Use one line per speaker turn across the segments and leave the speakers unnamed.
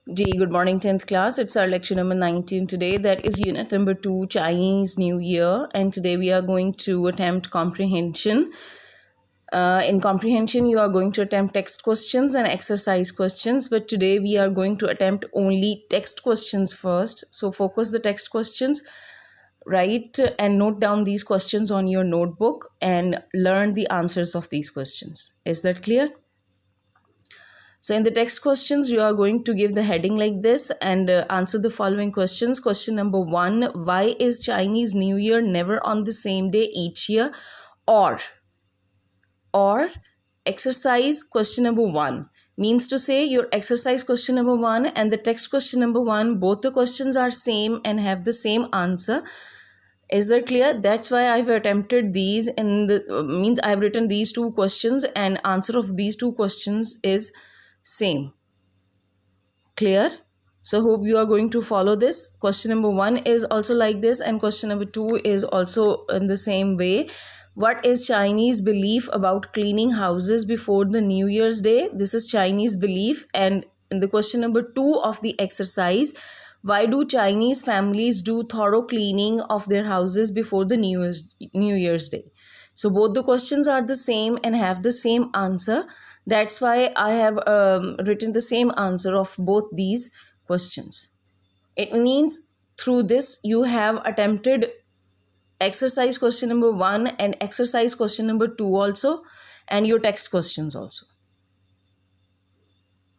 Good morning, 10th class. It's our lecture number 19 today. That is unit number 2, Chinese New Year. And today we are going to attempt comprehension. In comprehension, you are going to attempt text questions and exercise questions. But today we are going to attempt only text questions first. So focus the text questions, write and note down these questions on your notebook and learn the answers of these questions. Is that clear? So in the text questions, you are going to give the heading like this and answer the following questions. Question number 1, why is Chinese New Year never on the same day each year? Or exercise question number 1 means to say your exercise question number 1 and the text question number 1, both the questions are same and have the same answer. Is that clear? That's why I've attempted these means I've written these two questions and answer of these two questions is same. Clear? So hope you are going to follow this. Question number 1 is also like this and question number 2 is also in the same way. What is Chinese belief about cleaning houses before the New Year's Day? This is Chinese belief. And in the question number 2 of the exercise, why do Chinese families do thorough cleaning of their houses before the New Year's Day? So both the questions are the same and have the same answer. That's why I have written the same answer of both these questions. It means through this you have attempted exercise question number 1 and exercise question number 2 also and your text questions also.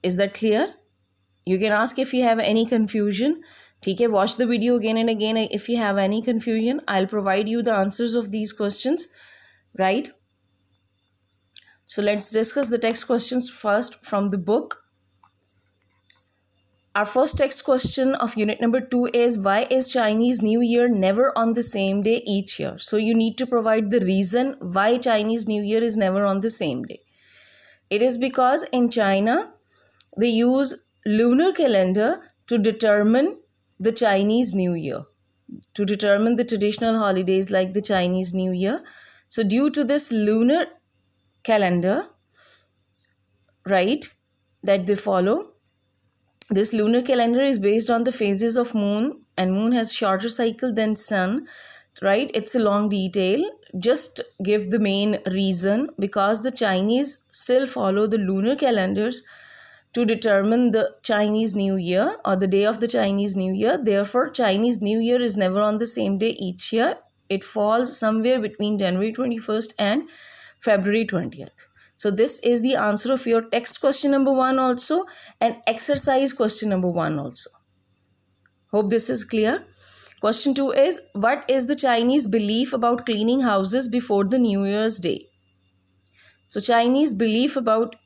Is that clear? You can ask if you have any confusion. Okay, watch the video again and again. If you have any confusion, I'll provide you the answers of these questions, right? So let's discuss the text questions first from the book. Our first text question of unit number 2 is, why is Chinese New Year never on the same day each year? So you need to provide the reason why Chinese New Year is never on the same day. It is because in China, they use lunar calendar to determine the Chinese New Year, to determine the traditional holidays like the Chinese New Year. So due to this lunar calendar, right, that they follow, this lunar calendar is based on the phases of moon, and moon has shorter cycle than sun, right? It's a long detail. Just give the main reason, because the Chinese still follow the lunar calendars to determine the Chinese New Year or the day of the Chinese New Year. Therefore, Chinese New Year is never on the same day each year. It falls somewhere between January 21st and February 20th. So this is the answer of your text question number 1 also and exercise question number 1 also. Hope this is clear. Question 2 is, what is the Chinese belief about cleaning houses before the New Year's Day? So Chinese belief about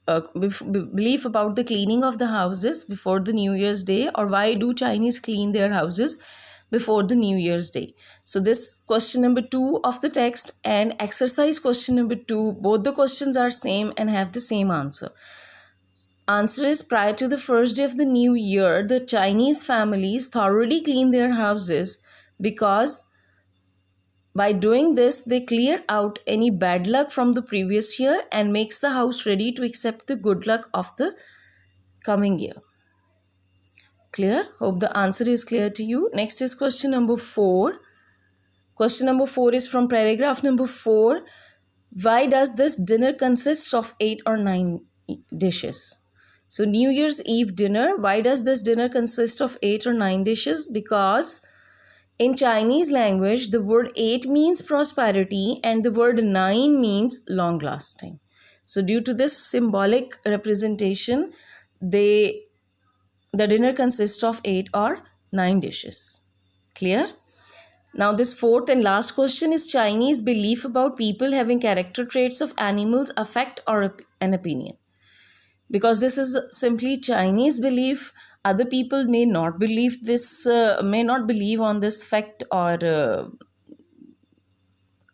belief about the cleaning of the houses before the New Year's Day, or why do Chinese clean their houses before the New Year's Day? So this question number 2 of the text and exercise question number 2, both the questions are same and have the same answer. Answer is, prior to the first day of the new year, the Chinese families thoroughly clean their houses because by doing this, they clear out any bad luck from the previous year and makes the house ready to accept the good luck of the coming year. Clear? Hope the answer is clear to you. Next is question number 4. Question number 4 is from paragraph number 4. Why does this dinner consist of 8 or 9 dishes? So New Year's Eve dinner, why does this dinner consist of 8 or 9 dishes? Because in Chinese language, the word 8 means prosperity and the word 9 means long lasting. So due to this symbolic representation, the dinner consists of 8 or 9 dishes. Clear? Now this fourth and last question is, Chinese belief about people having character traits of animals affect or an opinion. Because this is simply Chinese belief, other people may not believe this, may not believe on this fact or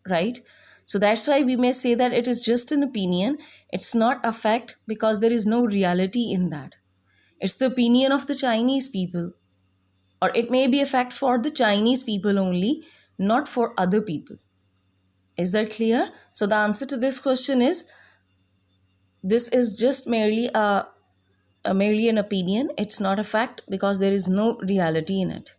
right. So that's why we may say that it is just an opinion. It's not a fact because there is no reality in that. It's the opinion of the Chinese people, or it may be a fact for the Chinese people only, not for other people. Is that clear? So the answer to this question is, this is just merely a merely an opinion. It's not a fact because there is no reality in it.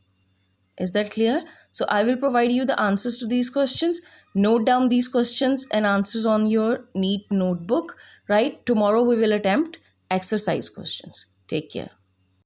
Is that clear? So I will provide you the answers to these questions. Note down these questions and answers on your neat notebook, right? Tomorrow we will attempt exercise questions. Take care.